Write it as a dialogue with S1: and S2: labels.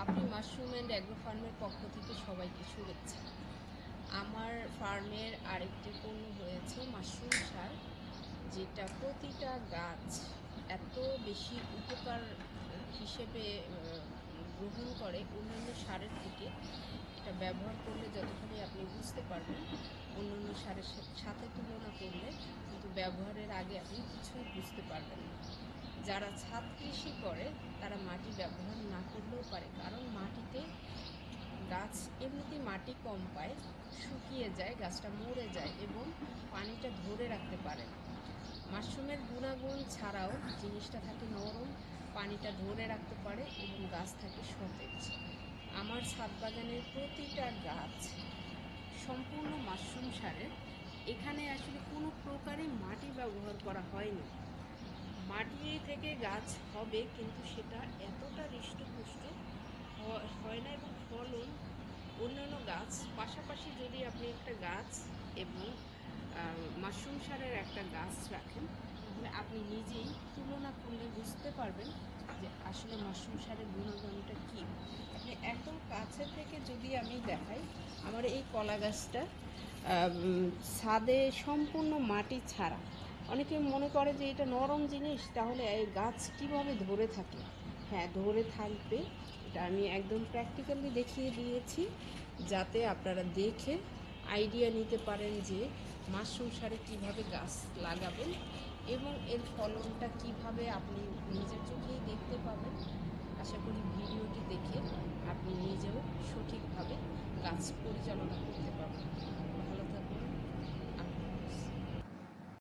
S1: Papdi mushroom and agro ফার্মের পক্ষ থেকে সবাইকে শুভেচ্ছা। আমার ফার্মের আরেকটি পণ্য হয়েছে মাশরুম সার, যেটা প্রতিটা গাছ এত বেশি উপকার হিসেবে গ্রহণ করে অন্যান্য সারের থেকে। এটা ব্যবহার করলে যতখানি আপনি বুঝতে পারবেন, অন্যান্য সারের সাথে তুলনা করলে কিন্তু ব্যবহারের আগে আপনি কিছুই বুঝতে পারবেন না। যারা ছাদ কৃষি করে তারা মাটি ব্যবহার না করলেও পারে, কারণ মাটিতে গাছ এমনিতেই মাটি কম পায়, শুকিয়ে যায়, গাছটা মরে যায় এবং পানিটা ধরে রাখতে পারে না। মাশরুমের গুণাগুণ ছাড়াও জিনিসটা থাকে নরম, পানিটা ধরে রাখতে পারে এবং গাছ থাকে সতেজ। আমার ছাদ বাগানের প্রতিটা গাছ সম্পূর্ণ মাশরুম সারের। এখানে আসলে কোনো প্রকারই মাটি ব্যবহার করা হয়নি। মাটি থেকে গাছ হবে কিন্তু সেটা এতটা হৃষ্টপুষ্ট হয় না, এবং ফলন অন্যান্য গাছ পাশাপাশি যদি আপনি একটা গাছ এবং মাশরুম সারের একটা গাছ রাখেন, তাহলে আপনি নিজেই তুলনা করলে বুঝতে পারবেন যে আসলে মাশরুম সারের গুণাগুণটা কী। আপনি একদম কাছে থেকে যদি আমি দেখাই, আমার এই কলা গাছটা ছাদে সম্পূর্ণ মাটি ছাড়া। অনেকে মনে করে যে এটা নরম জিনিস, তাহলে এই গাছ কিভাবে ধরে থাকে। হ্যাঁ, ধরে থাকবে। এটা আমি একদম প্র্যাকটিক্যালি দেখিয়ে দিয়েছি, যাতে আপনারা দেখে আইডিয়া নিতে পারেন যে মাশরুম সারে কীভাবে গাছ লাগাবেন এবং এর ফলনটা কিভাবে আপনি নিজের চোখেই দেখতে পাবেন। আশা করি ভিডিওটি দেখে আপনি নিজেও সঠিকভাবে গাছ পরিচালনা করতে পারবেন।